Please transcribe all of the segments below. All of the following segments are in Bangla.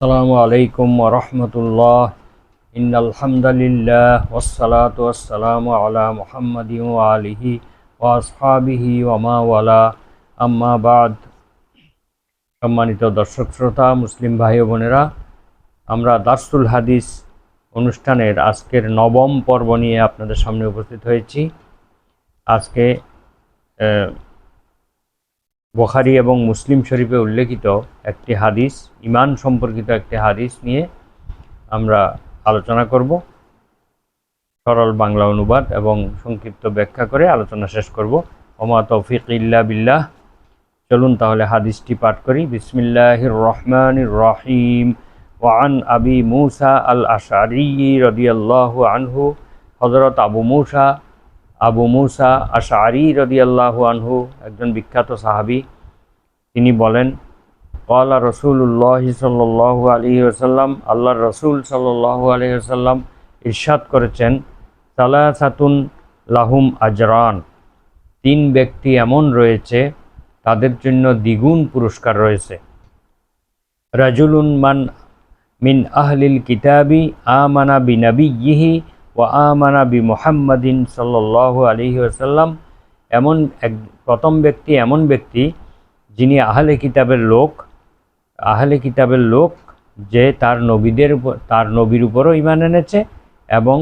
আসসালামু আলাইকুম ওয়া রাহমাতুল্লাহ। ইন্নাল হামদালিল্লাহ ওয়াসসালাতু ওয়াসসালামু আলা মুহাম্মাদিন ওয়া আলিহি ওয়া আসহাবিহি ওয়া মা ওয়ালা, আম্মা বাদ। সম্মানিত দর্শক শ্রোতা, মুসলিম ভাই ও বোনেরা, আমরা দারসুল হাদিস অনুষ্ঠানের আজকের নবম পর্ব নিয়ে আপনাদের সামনে উপস্থিত হয়েছি। আজকে বুখারী এবং মুসলিম শরীফে উল্লেখিত একটি হাদিস, ঈমান সম্পর্কিত একটি হাদিস নিয়ে আমরা আলোচনা করব। সরল বাংলা অনুবাদ এবং সংক্ষিপ্ত ব্যাখ্যা করে আলোচনা শেষ করব। ওমা তৌফিক ইল্লা বিল্লাহ। চলুন তাহলে হাদিসটি পাঠ করি। বিসমিল্লাহির রহমানির রহিম। ওয়ান আবি মুসা আল আশআরী রাদিয়াল্লাহু আনহু, হযরত আবু মুসা আশআরী রাদিয়াল্লাহু আনহু একজন বিখ্যাত সাহাবী। তিনি বলেন, ক্বালা রাসূলুল্লাহ সাল্লাল্লাহু আলাইহি ওয়াসাল্লাম, আল্লাহর রাসূল সাল্লাল্লাহু আলাইহি ওয়াসাল্লাম ইরশাদ করেছেন, সালাসাতুন লাহুম আজরান, তিন ব্যক্তি এমন রয়েছে তাদের জন্য দ্বিগুণ পুরস্কার রয়েছে। রাজুলুন মিন আহলিল কিতাবি আমানা বিনাবিয়্যিহি ওয়া আমানা বিমুহাম্মাদিন সাল্লাল্লাহু আলাইহি ওয়াসাল্লাম, প্রথম ব্যক্তি এমন ব্যক্তি যিনি আহলে কিতাবের লোক, যে তার নবীর উপরও ঈমান এনেছে এবং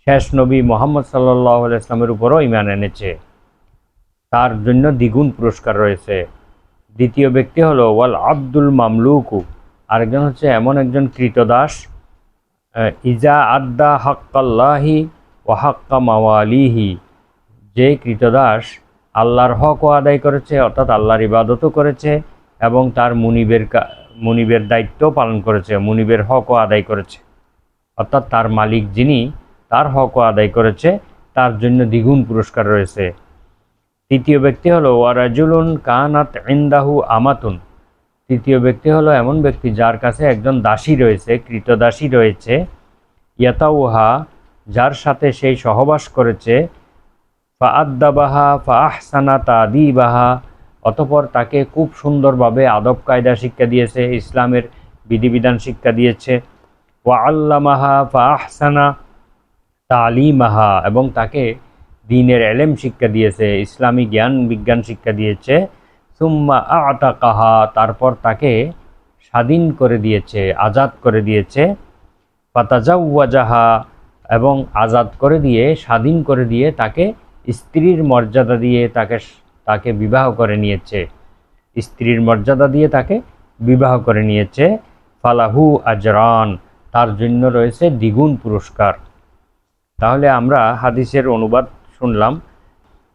শেষ নবী মুহাম্মদ সাল্লাল্লাহু আলাইহি ওয়াসাল্লামের উপরও ঈমান এনেছে, তার জন্য দ্বিগুণ পুরস্কার রয়েছে। দ্বিতীয় ব্যক্তি হলো ওয়াল আব্দুল মামলুকু, আরেকজন হচ্ছে এমন একজন কৃতদাস, ইজা আদ্দা হাক্কাল্লাহি ওয়া হাক্কা মাওয়ালিহি, যে কৃতদাস আল্লাহর হকও আদায় করেছে, অর্থাৎ আল্লাহর ইবাদতও করেছে এবং তার মুনিবের দায়িত্ব পালন করেছে, মুনিবের হকও আদায় করেছে, অর্থাৎ তার মালিক যিনি তার হকও আদায় করেছে, তার জন্য দ্বিগুণ পুরস্কার রয়েছে। তৃতীয় ব্যক্তি হলো ওয়ারাজুলুন কানাত ইনদাহু আমাতুন, তৃতীয় ব্যক্তি হলো এমন ব্যক্তি যার কাছে একজন দাসী রয়েছে, কৃতদাসী রয়েছে, ইয়াতাউহা, যার সাথে সেই সহবাস করেছে, ফাআদ্দাবাহা ফাআহসানা তাদিবাহা, অতঃপর তাকে খুব সুন্দরভাবে আদব কায়দা শিক্ষা দিয়েছে, ইসলামের বিধিবিধান শিক্ষা দিয়েছে। ওয়া আল্লামাহা ফাআহসানা তালিমাহা, এবং তাকে দ্বীনের ইলম শিক্ষা দিয়েছে, ইসলামী জ্ঞান বিজ্ঞান শিক্ষা দিয়েছে। সুম্মা আতাকাহা, তারপর তাকে স্বাধীন করে দিয়েছে, আজাদ করে দিয়েছে। ফাতাজাওয়াজাহা, এবং আজাদ করে দিয়ে, স্বাধীন করে দিয়ে তাকে স্ত্রীর মর্যাদা দিয়ে তাকে বিবাহ করে নিয়েছে, স্ত্রীর মর্যাদা দিয়ে তাকে বিবাহ করে নিয়েছে। ফালাহু আজরান, তার জন্য রয়েছে দ্বিগুণ পুরস্কার। তাহলে আমরা হাদিসের অনুবাদ শুনলাম।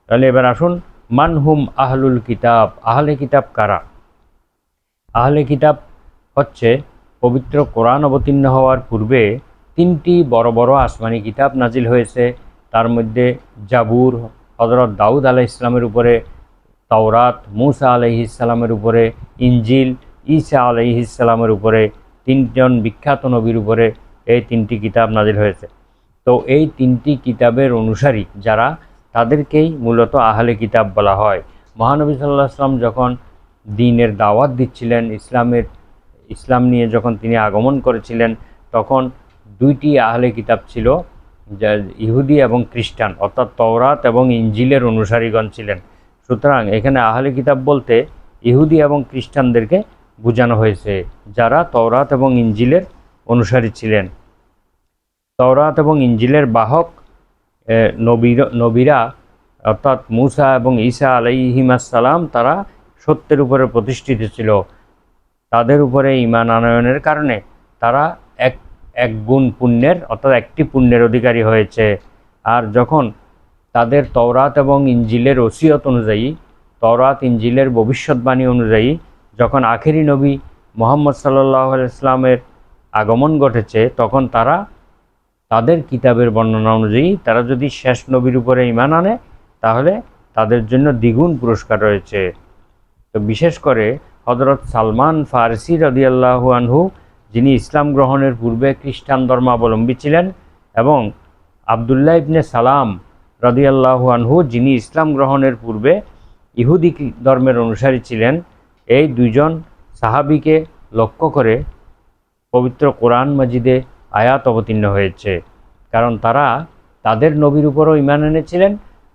তাহলে এবার আসুন, মানহুম আহলুল কিতাব, আহলে কিতাব কারা? আহলে কিতাব হচ্ছে পবিত্র কোরআন অবতীর্ণ হওয়ার পূর্বে তিনটি বড় বড় আসমানি কিতাব নাজিল হয়েছে। তার মধ্যে জাবুর হযরত দাউদ আলাইহিস সালামের উপরে, তাওরাত মূসা আলাইহিস সালামের উপরে, ইনজিল ঈসা আলাইহিস সালামের উপরে, তিনজন বিখ্যাত নবীর উপরে এই তিনটি কিতাব নাজিল হয়েছে। তো এই তিনটি কিতাবের অনুসারী যারা, তাদেরকেই মূলত আহলে কিতাব বলা হয়। মহানবী সাল্লাল্লাহু আলাইহি ওয়াসাল্লাম যখন দ্বীনের দাওয়াত দিচ্ছিলেন, ইসলাম নিয়ে যখন তিনি আগমন করেছিলেন, তখন দুইটি আহলে কিতাব ছিল, যা ইহুদি এবং খ্রিস্টান, অর্থাৎ তাওরাত এবং ইনজিলের অনুসারীগণ ছিলেন। সুতরাং এখানে আহলে কিতাব বলতে ইহুদি এবং খ্রিস্টানদেরকে বোঝানো হয়েছে, যারা তাওরাত এবং ইনজিলের অনুসারী ছিলেন। তাওরাত এবং ইনজিলের বাহক নবীরা অর্থাৎ মূসা এবং ঈসা আলাইহিমাস সালাম, তারা সত্যের উপরে প্রতিষ্ঠিত ছিল। তাদের উপরে ঈমান আনয়নের কারণে তারা এক গুণ পুণ্যের, অর্থাৎ একটি পুণ্যের অধিকারী হয়েছে। আর যখন তাদের তাওরাত এবং ইনজিলের ওসিয়ত অনুযায়ী, তাওরাত ইনজিলের ভবিষ্যৎবাণী অনুযায়ী যখন আখেরি নবী মুহাম্মদ সাল্লাল্লাহু আলাইহি ওয়াসাল্লামের আগমন ঘটেছে, তখন তারা তাদের কিতাবের বর্ণনা অনুযায়ী তারা যদি শেষ নবীর উপরে ঈমান আনে, তাহলে তাদের জন্য দ্বিগুণ পুরস্কার রয়েছে। তো বিশেষ করে হযরত সালমান ফারসি রাদিয়াল্লাহু আনহু, যিনি ইসলাম গ্রহণের পূর্বে খ্রিস্টান ধর্মাবলম্বী ছিলেন, এবং আবদুল্লাহ ইবনে সালাম রাদিয়াল্লাহু আনহু, যিনি ইসলাম গ্রহণের পূর্বে ইহুদি ধর্মের অনুসারী ছিলেন, এই দুইজন সাহাবীকে লক্ষ্য করে পবিত্র কোরআন মাজিদে আয়াত অবতীর্ণ হয়েছে, কারণ তারা তাদের নবীর উপরও ঈমান এনেছিলেন,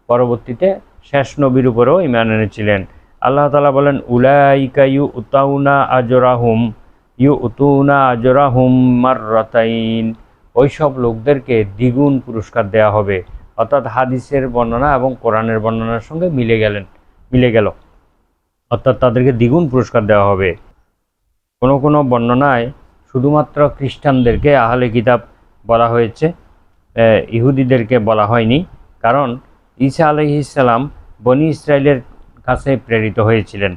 পরবর্তীতে শেষ নবীর উপরও ঈমান এনেছিলেন। আল্লাহ তাআলা বলেন, উলাইকা ইউতুনা আজরাহুম মাররাতাইন, ওইসব লোকদেরকে দ্বিগুণ পুরস্কার দেয়া হবে। অর্থাৎ হাদিসের বর্ণনা এবং কোরআনের বর্ণনার সঙ্গে মিলে গেল, অর্থাৎ তাদেরকে দ্বিগুণ পুরস্কার দেওয়া হবে। কোনো কোনো বর্ণনায় শুধুমাত্র খ্রিস্টানদেরকে আহলে কিতাব বলা হয়েছে, ইহুদিদেরকে বলা হয়নি, কারণ ঈসা আলাইহিস সালাম বনি ইসরায়েলের কাছে প্রেরিত হয়েছিলেন।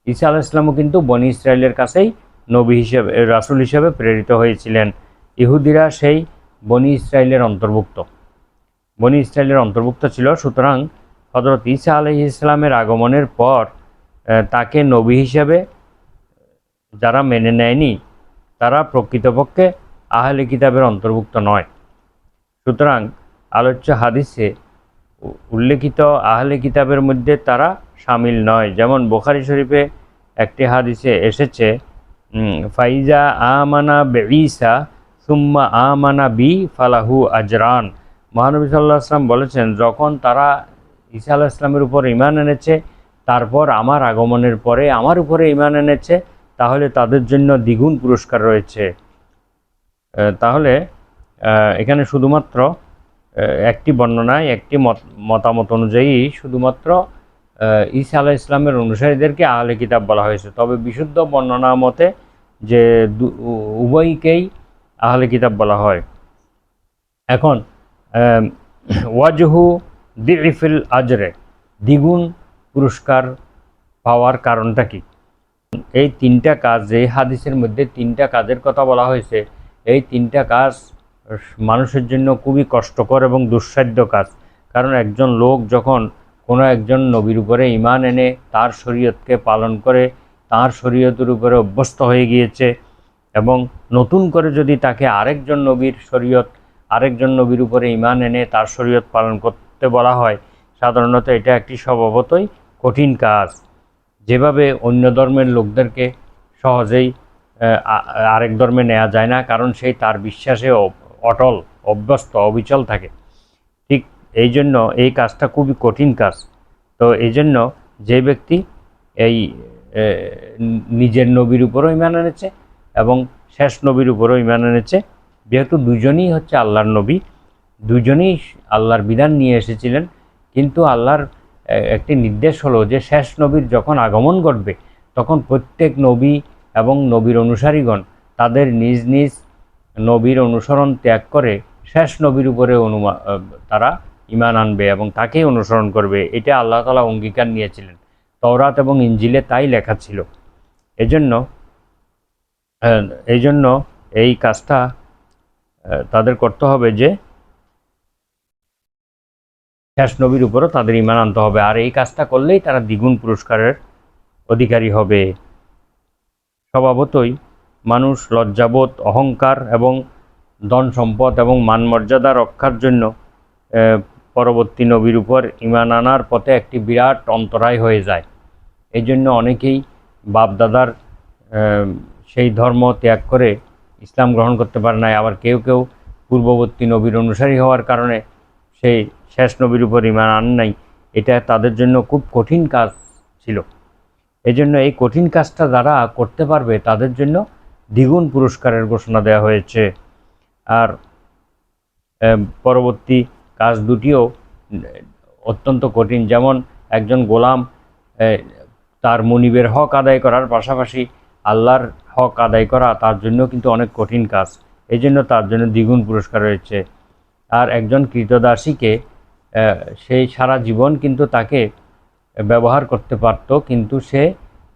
ঈসা আলাইহিস সালামও কিন্তু বনি ইসরায়েলের কাছেই নবী হিসেবে, রাসূল হিসেবে প্রেরিত হয়েছিলেন। ইহুদিরা সেই বনি ইসরায়েলের অন্তর্ভুক্ত ছিল। সুতরাং হযরত ঈসা আলাইহিস সালামের আগমনের পর তাকে নবী হিসেবে যারা মেনে নেয়নি, তারা প্রকৃতপক্ষে আহলে কিতাবের অন্তর্ভুক্ত নয়। সুতরাং আলোচ্য হাদিসে উল্লেখিত আহলে কিতাবের মধ্যে তারা শামিল নয়। যেমন বুখারী শরীফে একটি হাদিসে এসেছে, ফাইজা আমানা বিঈসা সুম্মা আমানা বি ফালাহু আজরান। মহানবী সাল্লাল্লাহু আলাইহি ওয়াসাল্লাম বলেছেন, যখন তারা ঈসা আলাইহিস সালামের উপর ঈমান এনেছে, তারপর আমার আগমনের পরে আমার উপরে ঈমান এনেছে, তাহলে তাদের জন্য দ্বিগুণ পুরস্কার রয়েছে। তাহলে এখানে শুধুমাত্র একটি বর্ণনায় একটি মতামত অনুযায়ী শুধুমাত্র ঈসা আলাইহিস সালামের অনুসারীদেরকে আহলে কিতাব বলা হয়েছে। তবে বিশুদ্ধ বর্ণনা মতে যে উভয়কেই আহলে কিতাব বলা হয়। এখন ওয়াজহু দিফিল আজরে, দ্বিগুণ পুরস্কার পাওয়ার কারণটা কি? এই তিনটা কাজ, যে হাদিসের মধ্যে তিনটা কাজের কথা বলা হয়েছে, এই তিনটা কাজ মানুষের জন্য খুবই কষ্টকর এবং দুঃসাধ্য কাজ। কারণ একজন লোক যখন কোনো একজন নবীর উপরে ঈমান এনে তার শরীয়তকে পালন করে, তার শরীয়তের উপরে অভ্যস্ত হয়ে গিয়েছে, এবং নতুন করে যদি তাকে আরেকজন নবীর উপরে ঈমান এনে তার শরীয়ত পালন করতে বলা হয়, সাধারণত এটা একটি স্বভাবতই কঠিন কাজ। যেভাবে অন্য ধর্মের লোকদেরকে সহজেই আরেক ধর্মে নেওয়া যায় না, কারণ সেই তার বিশ্বাসে অটল, অভ্যস্ত, অবিচল থাকে। ঠিক এই জন্য এই কাজটা খুবই কঠিন কাজ। তো এই জন্য যে ব্যক্তি এই নিজের নবীর উপরও ঈমান এনেছে এবং শেষ নবীর উপরও ঈমান এনেছে, যেহেতু দুজনই হচ্ছে আল্লাহর নবী, দুজনেই আল্লাহর বিধান নিয়ে এসেছিলেন, কিন্তু আল্লাহর একটি নির্দেশ হলো যে শেষ নবীর যখন আগমন ঘটবে, তখন প্রত্যেক নবী এবং নবীর অনুসারীগণ তাদের নিজ নিজ নবীর অনুসরণ ত্যাগ করে শেষ নবীর উপরে তারা ঈমান আনবে এবং তাকেই অনুসরণ করবে। এটা আল্লাহ তাআলা অঙ্গীকার নিয়েছিলেন, তাওরাত এবং ইনজিলে তাই লেখা ছিল। এই জন্য এই কাজটা তাদের করতে হবে যে শেষ নবীর উপরও তাদের ঈমান আনতে হবে, আর এই কাজটা করলেই তারা দ্বিগুণ পুরস্কারের অধিকারী হবে। স্বভাবতই মানুষ লজ্জাবোধ, অহংকার এবং ধন সম্পদ এবং মান মর্যাদা রক্ষার জন্য পরবর্তী নবীর উপর ঈমান আনার পথে একটি বিরাট অন্তরায় হয়ে যায়। এই জন্য অনেকেই বাপদাদার সেই ধর্ম ত্যাগ করে ইসলাম গ্রহণ করতে পারে না। আবার কেউ কেউ পূর্ববর্তী নবীর অনুসারী হওয়ার কারণে সেই শেষ নবীর উপর ঈমান আন নাই। এটা তাদের জন্য খুব কঠিন কাজ ছিল। এজন্য এই কঠিন কাজটা যারা করতে পারবে তাদের জন্য দ্বিগুণ পুরস্কারের ঘোষণা দেওয়া হয়েছে। আর পরবর্তী কাজ দুটিও অত্যন্ত কঠিন। যেমন একজন গোলাম তার মুনিবের হক আদায় করার পাশাপাশি আল্লাহর হক আদায় করা তার জন্য কিন্তু অনেক কঠিন কাজ, এই জন্য তার জন্য দ্বিগুণ পুরস্কার রয়েছে। আর একজন কৃতদাসীকে সেই সারা জীবন কিন্তু তাকে ব্যবহার করতে পারত, কিন্তু সে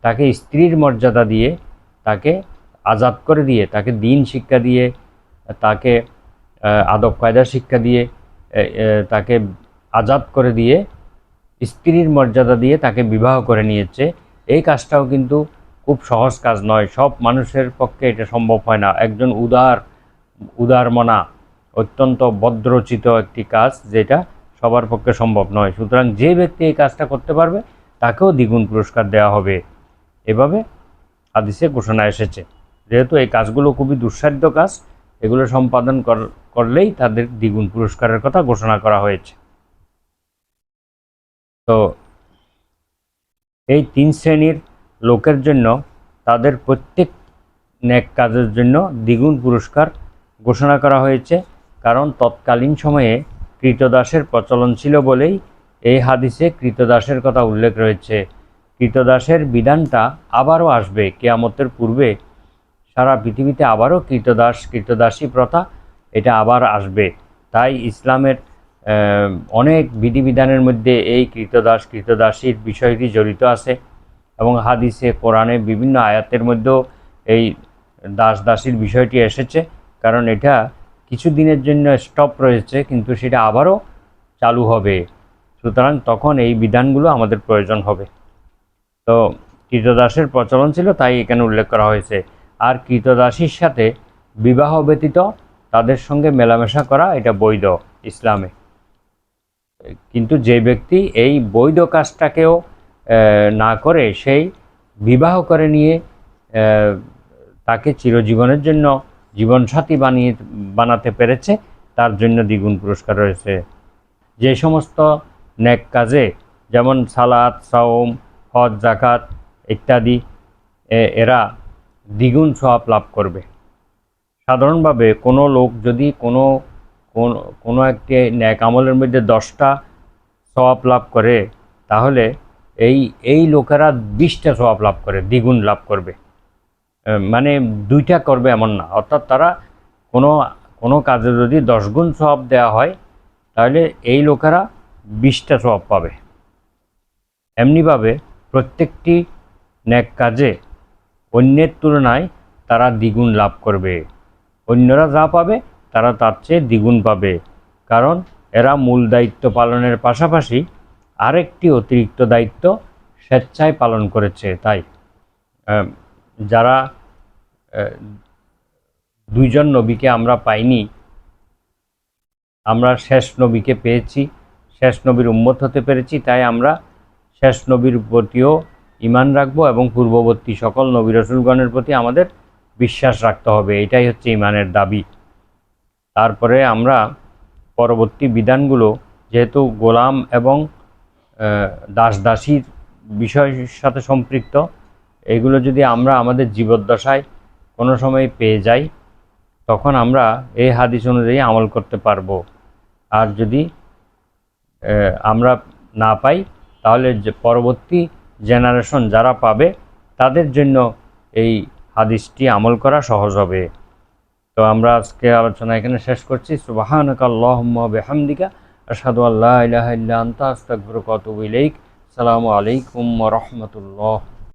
তাকে স্ত্রীর মর্যাদা দিয়ে, তাকে আজাদ করে দিয়ে, তাকে দিন শিক্ষা দিয়ে, তাকে আদব কায়দা শিক্ষা দিয়ে, তাকে আজাদ করে দিয়ে, স্ত্রীর মর্যাদা দিয়ে তাকে বিবাহ করে নিয়েছে। এই কাজটাও কিন্তু খুব সহজ কাজ নয়, সব মানুষের পক্ষে এটা সম্ভব হয় না। একজন উদারমনা, অত্যন্ত ভদ্রচিত একটি কাজ, যেটা সবার পক্ষে সম্ভব নয়। সুতরাং যে ব্যক্তি এই কাজটা করতে পারবে তাকেও দ্বিগুণ পুরস্কার দেওয়া হবে, এভাবে হাদিসে ঘোষণা এসেছে। যেহেতু এই কাজগুলো খুবই দুঃসাধ্য কাজ, এগুলো সম্পাদন করলেই তাদের দ্বিগুণ পুরস্কারের কথা ঘোষণা করা হয়েছে। তো এই 3 শ্রেণীর লোকের জন্য তাদের প্রত্যেক নেক কাজের জন্য দ্বিগুণ পুরস্কার ঘোষণা করা হয়েছে, কারণ তৎকালীন সময়ে কৃতদাসের প্রচলন ছিল বলেই এই হাদিসে কৃতদাসের কথা উল্লেখ রয়েছে। কৃতদাসের বিধানটা আবারও আসবে, কিয়ামতের পূর্বে সারা পৃথিবীতে আবারও কৃতদাসী প্রথা এটা আবার আসবে। তাই ইসলামের অনেক বিধিবিধানের মধ্যে এই কৃতদাসীর বিষয়টি জড়িত আছে, এবং হাদিসে কোরআনে বিভিন্ন আয়াতের মধ্যেও এই দাসীর বিষয়টি এসেছে, কারণ এটা কিছু দিনের জন্য স্টপ রয়েছে, কিন্তু সেটা আবারও চালু হবে। সুতরাং তখন এই বিধানগুলো আমাদের প্রয়োজন হবে। তো কৃতদাসের প্রচলন ছিল, তাই এখানে উল্লেখ করা হয়েছে। আর কৃতদাসীর সাথে বিবাহ ব্যতীত তাদের সঙ্গে মেলামেশা করা এটা বৈধ ইসলামে। কিন্তু যে ব্যক্তি এই বৈধ কাজটাকেও না করে সেই বিবাহ করে নিয়ে তাকে চিরজীবনের জন্য জীবনসাথী বানাতে পেরেছে, তার জন্য দ্বিগুণ পুরস্কার রয়েছে। যে সমস্ত নেক কাজে, যেমন সালাত, সাওম, হজ, জাকাত ইত্যাদি, এরা দ্বিগুণ সওয়াব লাভ করবে। সাধারণভাবে কোনো লোক যদি কোনো একটি নেক আমলের মধ্যে 10টা সওয়াব লাভ করে, তাহলে এই লোকেরা 20টা সওয়াব লাভ করে, দ্বিগুণ লাভ করবে। মানে 2টা করবে এমন না, অর্থাৎ তারা কোনো কাজে যদি 10 গুণ সওয়াব দেওয়া হয়, তাহলে এই লোকেরা 20টা সওয়াব পাবে। এমনিভাবে প্রত্যেকটি নেক কাজে অন্যের তুলনায় তারা দ্বিগুণ লাভ করবে। অন্যরা যা পাবে তারা তার চেয়ে দ্বিগুণ পাবে, কারণ এরা মূল দায়িত্ব পালনের পাশাপাশি আরেকটি অতিরিক্ত দায়িত্ব স্বেচ্ছায় পালন করেছে। তাই যারা 2জন নবীকে আমরা পাইনি, আমরা শেষ নবীকে পেয়েছি, শেষ নবীর উম্মত হতে পেরেছি, তাই আমরা শেষ নবীর প্রতিও ঈমান রাখবো এবং পূর্ববর্তী সকল নবী রাসূলগণের প্রতি আমাদের বিশ্বাস রাখতে হবে। এটাই হচ্ছে ঈমানের দাবি। তারপরে আমরা পরবর্তী বিধানগুলো, যেহেতু গোলাম এবং দাসীর বিষয়ের সাথে সম্পৃক্ত, এগুলো যদি আমরা আমাদের জীবদ্দশায় কোনো সময় পেয়ে যাই, তখন আমরা এই হাদিস অনুযায়ী আমল করতে পারবো। আর যদি আমরা না পাই, তাহলে পরবর্তী জেনারেশন যারা পাবে তাদের জন্য এই হাদিসটি আমল করা সহজ হবে। তো আমরা আজকে আলোচনা এখানে শেষ করছি। সুবহানাকা আল্লাহুম্মা ওয়া বিহামদিকা আশহাদু আল্লা ইলাহা ইল্লা আনতা আস্তাগফিরুকা ওয়া আতুবু ইলাইক। আসসালামু আলাইকুম ওয়া রাহমাতুল্লাহ।